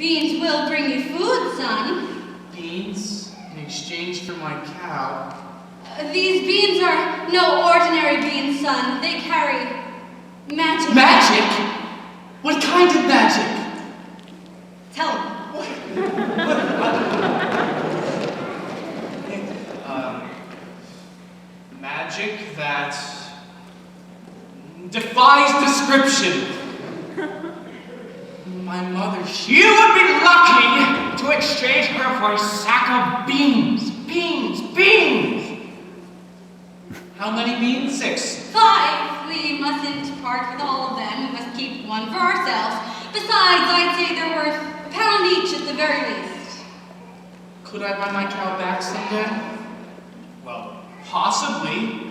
Beans will bring you food, son. Beans? In exchange for my cow? These beans are no ordinary beans, son. They carry magic. Magic? What kind of magic? Tell me. Magic that defies description. My mother, you would be lucky to exchange her for a sack of beans. Beans, beans! How many beans? 6. 5. We mustn't part with all of them. We must keep one for ourselves. Besides, I'd say they're worth £1 each at the very least. Could I buy my cow back someday? Well, possibly.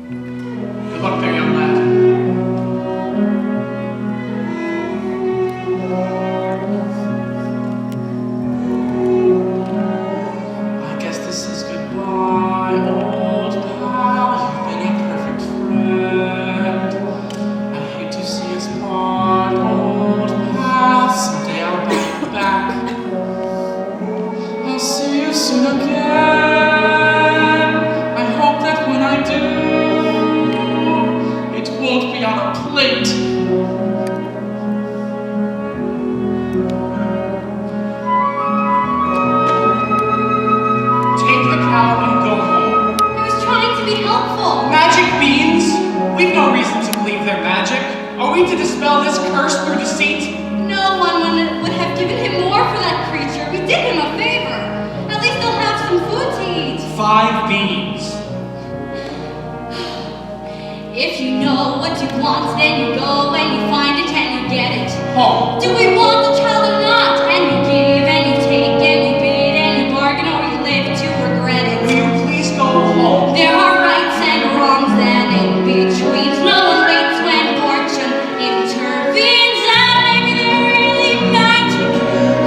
Good luck there, young lad. I guess this is goodbye, old pal. You've been a perfect friend. I hate to see us part, old pal. Someday I'll buy you back. I'll see you soon again. I hope that when I do, it won't be on a plate. Take the cow and go home. I was trying to be helpful. Magic beans? We've no reason to believe they're magic. Are we to dispel this curse through deceit? No one would have given him more for that creature. We did him a favor. At least they'll have some food to eat. 5 beans. If you know what you want, then you go and you find it and you get it. Home. Do we want the child or not? And you give and you take and you bid and you bargain, or you live to regret it. Will you please go home? There are rights and wrongs and in-betweens. No one waits when fortune intervenes. And maybe they're really magic.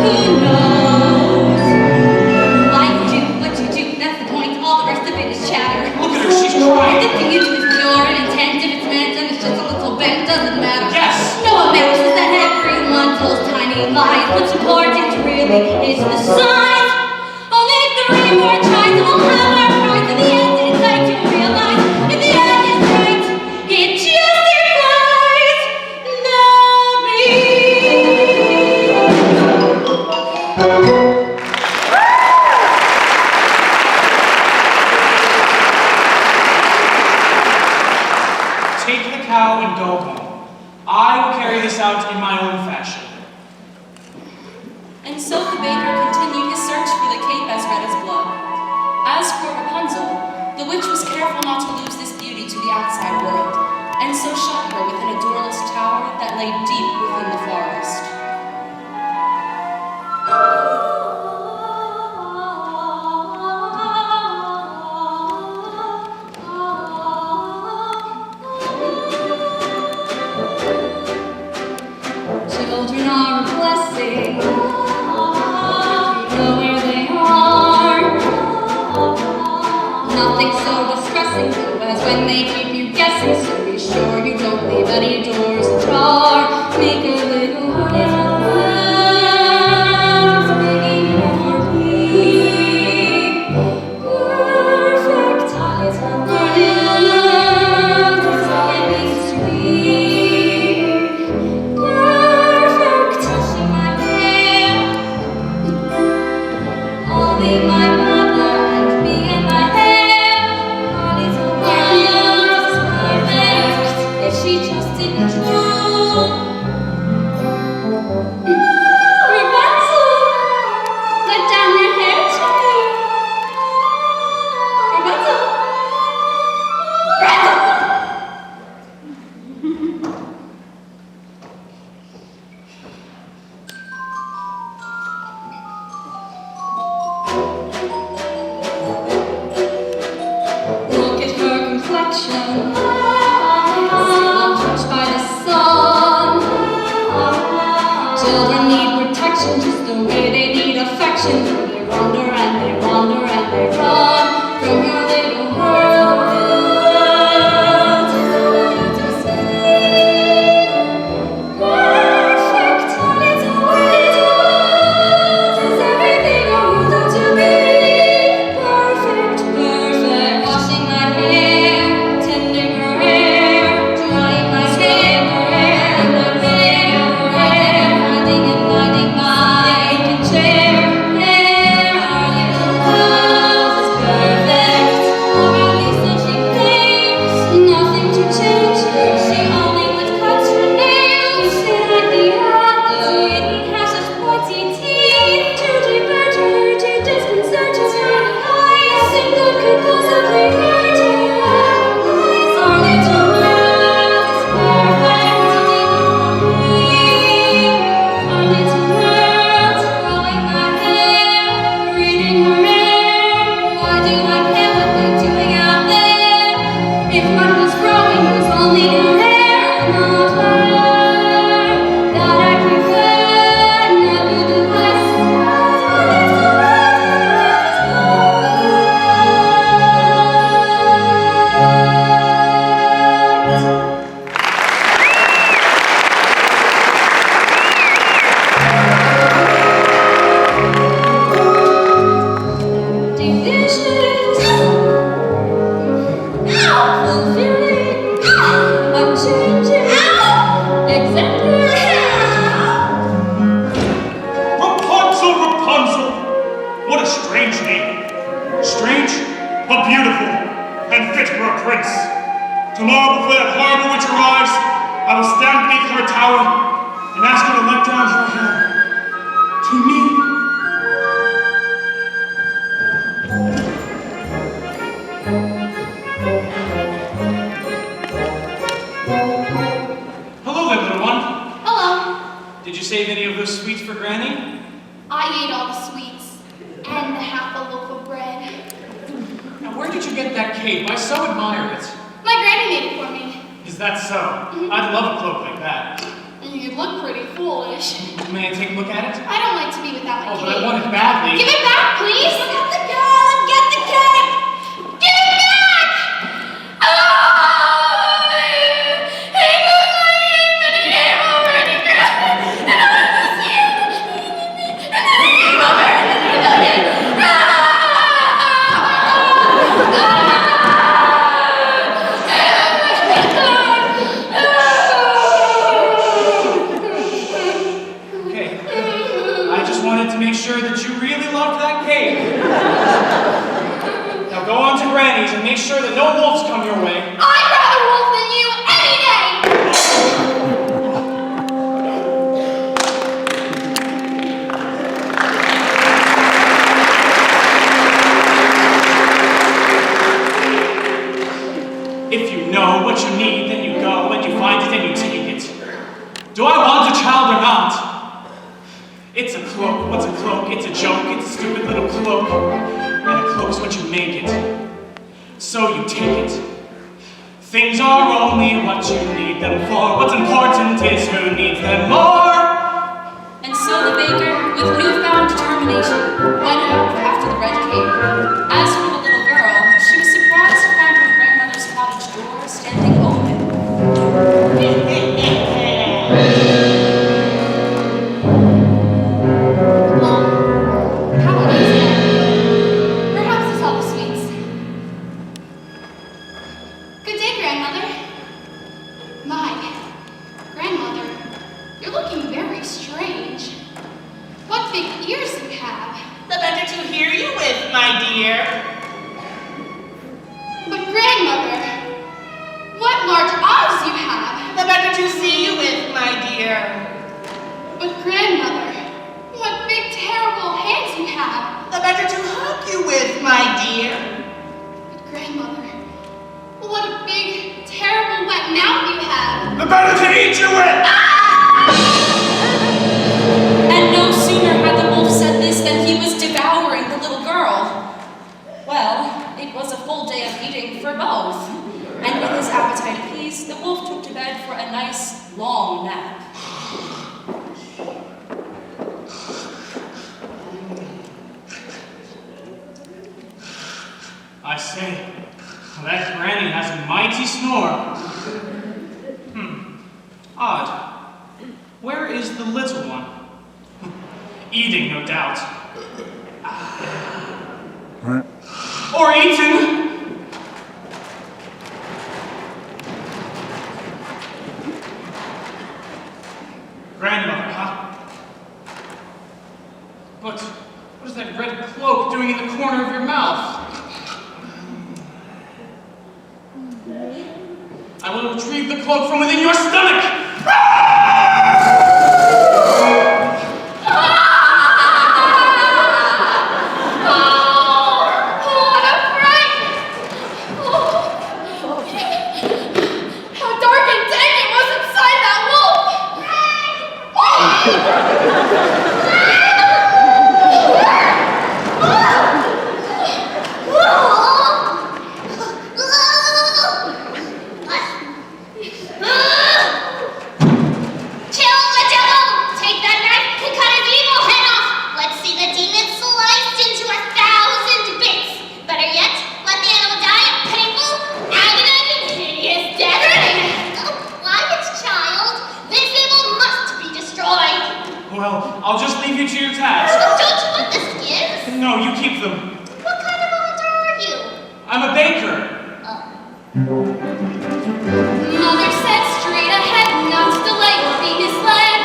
Who knows? Why you do what you do, that's the point. All the rest of it is chatter. Look at her, she's crying. The thing you do is pure and intent. If it's meant and it's just a little bent, doesn't matter. Yes. No amount is that everyone tells tiny lies. What's important really is the size. Only 3 more tries and we'll have our prize. In the end, it's like you realize. If the end is right, it justifies the Take the cow and go home. I will carry this out in my own fashion. And so the baker continued his search for the cape as red as blood. As for Rapunzel, the witch was careful not to lose this beauty to the outside world, and so shut her within a doorless tower that lay deep within the forest. children are a blessing. You know where they are. Nothing so distressing as when they keep you guessing. So be sure you don't leave any doors ajar. Make a little dance, begging for peace. Perfect eyes and brilliant, silent sweet. Perfect touching my hair. Only my mother and me and my hair. Our little world is perfect if she just didn't drool. Robertson, let down your hair to me. Robertson. Look at her complexion, untouched by the sun. Children need protection just the way they need affection. They wander and they wander and they strange name. Strange, but beautiful, and fit for a prince. Tomorrow, before that horrible witch arrives, I will stand beneath her tower and ask her to let down her hair. To me. Hello there, little one. Hello. Did you save any of those sweets for Granny? I ate all the sweets and the half a loaf of bread. Now, where did you get that cape? I so admire it. My granny made it for me. Is that so? I'd love a cloak like that. You look pretty foolish. May I take a look at it? I don't like to be without my Oh, cape. but I want it badly. Give it back, please! Get the girl and get the cape! Give it back! Make sure that you really loved that cake. Now go on to Granny's and make sure that no wolves come your way. I'd rather wolf than you any day. If you know what you need, then you go, and you find it, and you take it. Do I want a child or not? It's a cloak. What's a cloak? It's a joke. It's a stupid little cloak. And a cloak's what you make it. So you take it. Things are only what you need them for. What's important is who needs them more. And so the baker, with newfound determination, went out after the red cape. As for the little girl, she was surprised to find her grandmother's cottage door standing open. I say, that Granny has a mighty snore. Odd. Where is the little one? Eating, no doubt. Or eaten! Grandmother, huh? But what is that red cloak doing in the corner of your mouth? I will retrieve the cloak from within your stomach! I'll just leave you to your task. Don't you want the skins? No, you keep them. What kind of a hunter are you? I'm a baker. Mother said straight ahead, not to delay or be misled.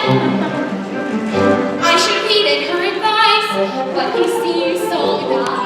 I should have heeded her advice, but he seems so nice.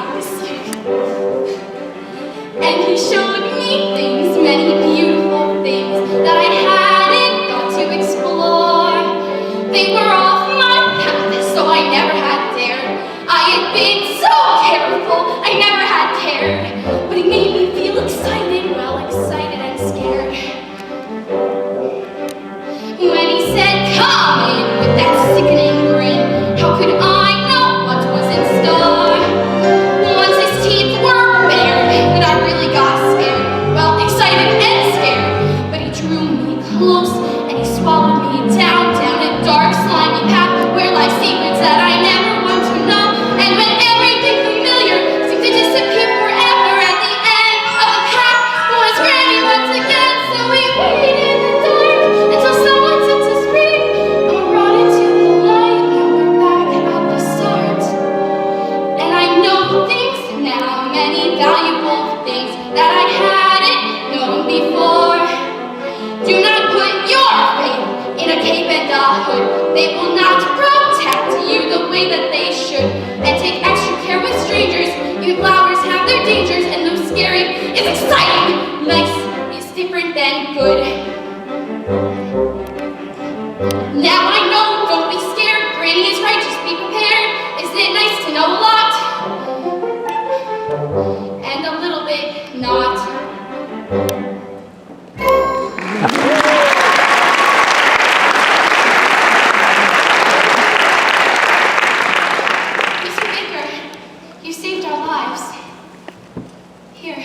valuable things that I hadn't known before. Do not put your faith in a cape and a hood. They will not protect you the way that they should. And take extra care with strangers. Even flowers have their dangers, and though scary is exciting, nice is different than good. Now I know, don't be scared. Granny is right, just be prepared. Isn't it nice to know a lot? And a little bit not. Mr. Baker, you saved our lives. Here.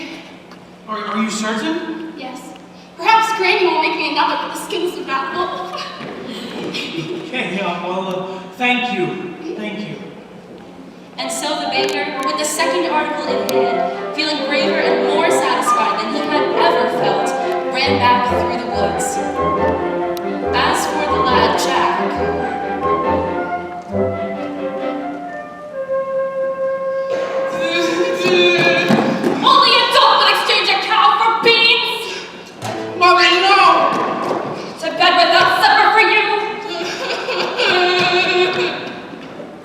Are you certain? Yes. Perhaps Granny will make me another with the skins of that wolf. Okay, well, thank you. Thank you. And so the baker, with the second article in hand, feeling braver and more satisfied than he had ever felt, ran back through the woods. As for the lad Jack, Only a dog would exchange a cow for beans! Mommy, no! To bed without supper for you!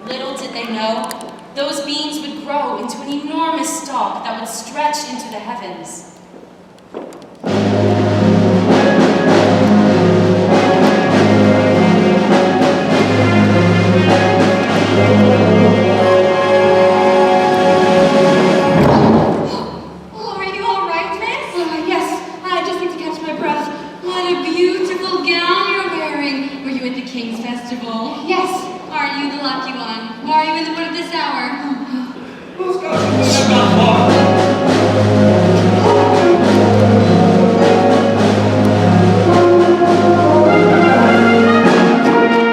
little did they know, those beans would grow into an enormous stalk that would stretch into the heavens. Oh, are you all right, miss? Yes, I just need to catch my breath. What a beautiful gown you're wearing. Were you at the King's Festival? Yes. Are you the lucky one? Or are you in the wood at this hour? Who's got something about far?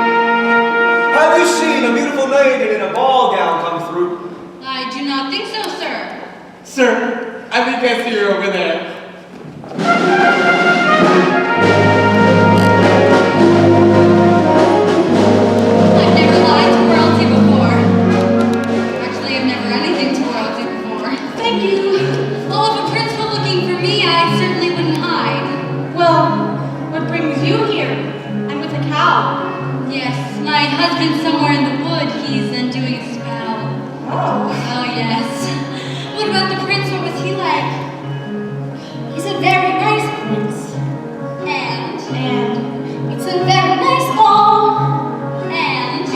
Have you seen a beautiful maiden in a ball gown come through? I do not think so, sir. Sir, I think I see her over there. I've never lied to royalty before. Actually, I've never anything to royalty before. Thank you. Well, if a prince were looking for me, I certainly wouldn't hide. Well, what brings you here? I'm with a cow. Yes, my husband's somewhere in the wood. He's undoing a spell. Oh. Oh, yes. What about the prince? What was he like? He's a very nice prince. And It's a very nice ball. And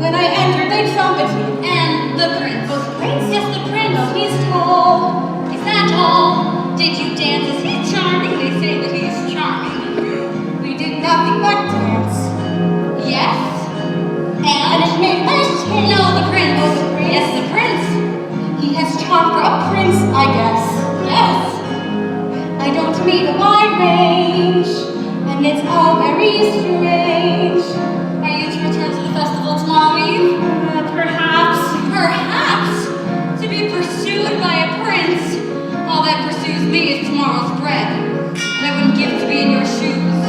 When I entered, they trumpeted. And the prince. Oh, the prince? Yes, the prince. He's tall. Is that all? Did you dance? Is he charming? They say that he's charming. We did nothing but dance. Yes. And it made nice change. No, the prince. Oh, the prince. Yes, the prince. He has charm for a prince, I guess. Yes. I don't meet a wide range, and it's all very strange. Are you to return to the festival tomorrow eve? Perhaps. Perhaps. To be pursued by a prince. All that pursues me is tomorrow's bread. And I wouldn't give to be in your shoes.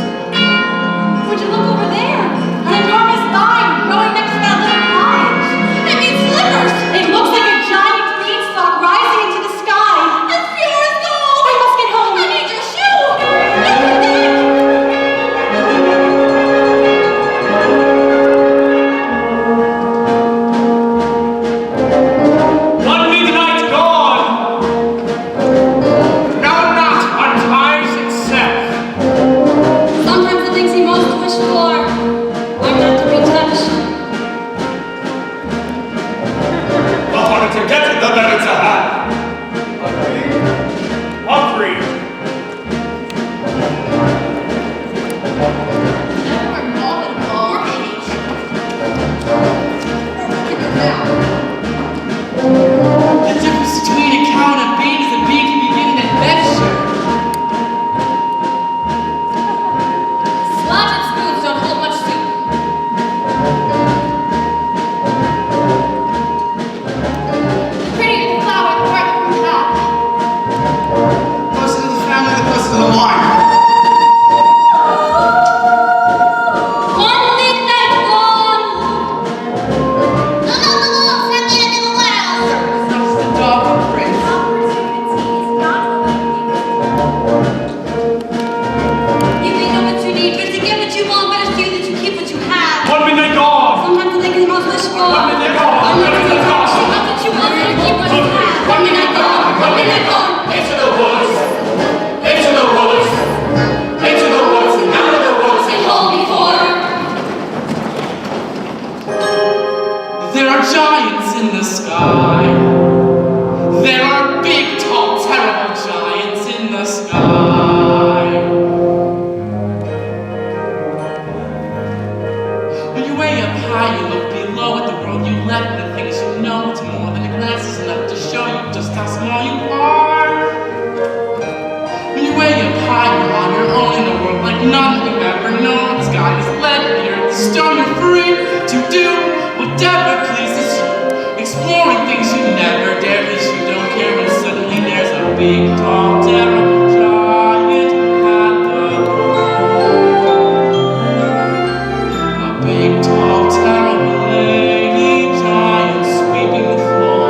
Would you look over there? An enormous vine growing next to that little cottage. I mean slippers. It looks like a giant beanstalk rising into the sky. As pure as gold. I must get home. I need your shoe. Look at that. just how small you are. When you're way up high, you're on your own in the world like none you've ever known. The sky is lead, the earth is stone, you're free to do whatever pleases you. Exploring things you never dare, cause you don't care when suddenly there's a big, tall, terrible giant at the door. A big, tall, terrible lady giant sweeping the floor.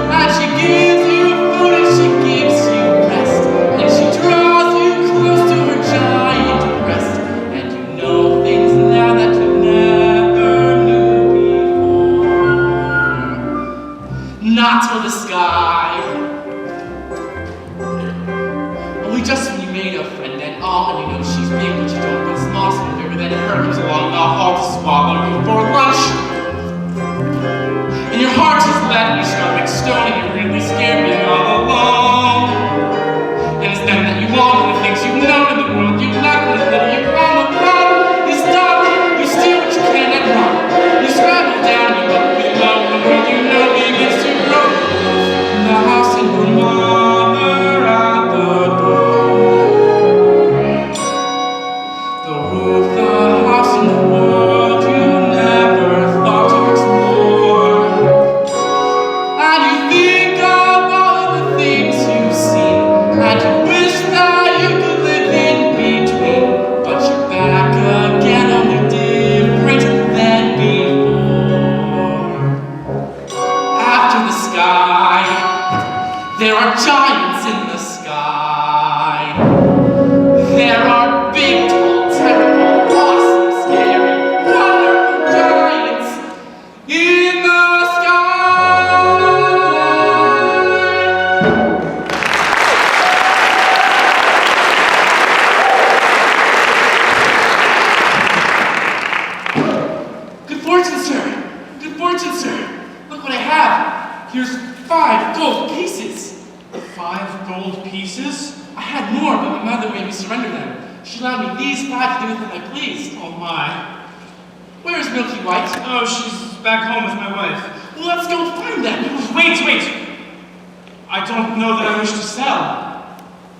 And she gives you food and she gives you rest. And she draws you close to her giant breast. And you know things now that you never knew before. Not till the sky. Only just when you made a friend and all, and you know she's big, but you don't get lost in the river, then her comes along the hall to swallow you for lunch. And your heart is lead and your stomach's stone, and you're really scared being all alone. And it's then that you long for the things you've known in the world you left, and it's then you're on the run. You stop, you steal what you can and run. You scramble down, you look below, and the world you know begins to grow. The house and your mother at the door. The roof, the house, and the world you never thought to explore. And you think of all of the things you've seen, and you wish that you could live in between. But you're back again, only different than before. After the sky, there are giants in the sky. There are big, tall, terrible, awesome, scary, wonderful giants in the sky. Good fortune, sir. Good fortune, sir. Look what I have. Here's 5 gold pieces. 5 gold pieces? I had more, but my mother made me surrender them. She allowed me these 5 to do with them I pleased. Oh my. Where is Milky White? Oh, she's back home with my wife. Well, let's go find them. Wait! I don't know that I wish to sell.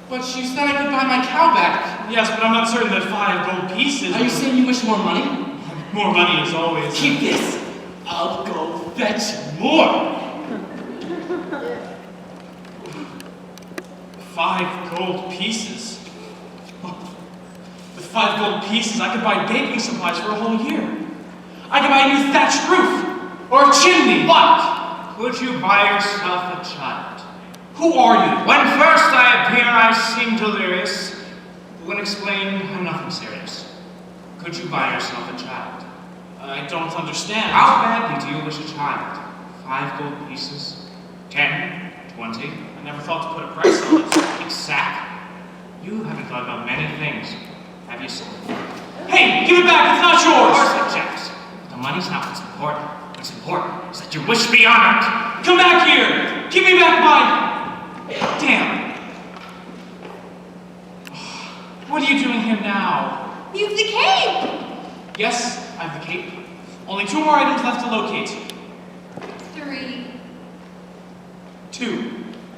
But you said I could buy my cow back. Yes, but I'm not certain that 5 gold pieces... Are you saying you wish more money? More money is always... Keep this. I'll go fetch more. 5 gold pieces? With 5 gold pieces, I could buy baking supplies for a whole year. I could buy a new thatched roof, or a chimney. What? Could you buy yourself a child? Who are you? When first I appear, I seem delirious. But when explained, I'm nothing serious. Could you buy yourself a child? I don't understand. How badly do you wish a child? 5 gold pieces? 10? 20? I never thought to put a price on it. Exactly. You haven't thought about many things, have you, sir? Hey, give it back, it's not Of yours! course it objects. The money's not what's important. What's important is that your wish be honored. Come back here! Give me back my... Damn. What are you doing here now? You've the cape! Yes, I have the cape. Only 2 more items left to locate. 3. 2.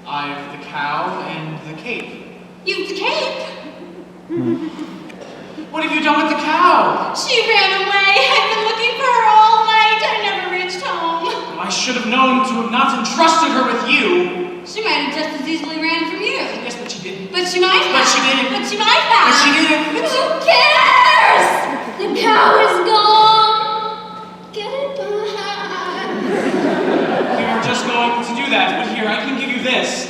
I have the cow and the cape. You've the cape! What have you done with the cow? She ran away. I've been looking for her all night. I never reached home. Well, I should have known to have not entrusted her with you. She might have just as easily ran from you. Yes, but she didn't. But she might have. But she didn't. But she might have. But she didn't. Who cares? The cow is gone. Get it back. We were just going to do that, but here, I can give you this.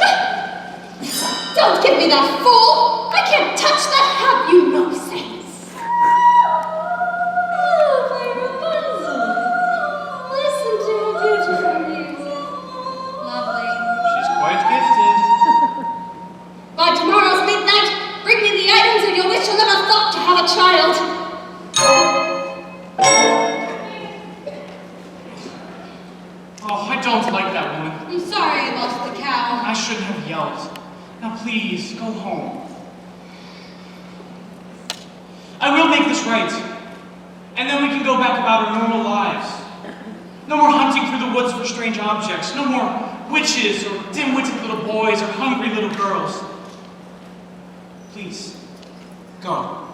Don't give me that, fool. I can't touch that. Have you no sense? Oh, my Robertson. Listen to her beautiful music. Lovely. She's quite gifted. By tomorrow's midnight, bring me the items and you'll wish you never thought to have a child. Oh, I don't like that woman. I'm sorry I lost the cow. I shouldn't have yelled. Now please, go home. I will make this right. And then we can go back about our normal lives. No more hunting through the woods for strange objects. No more witches or dim-witted little boys or hungry little girls. Please, go.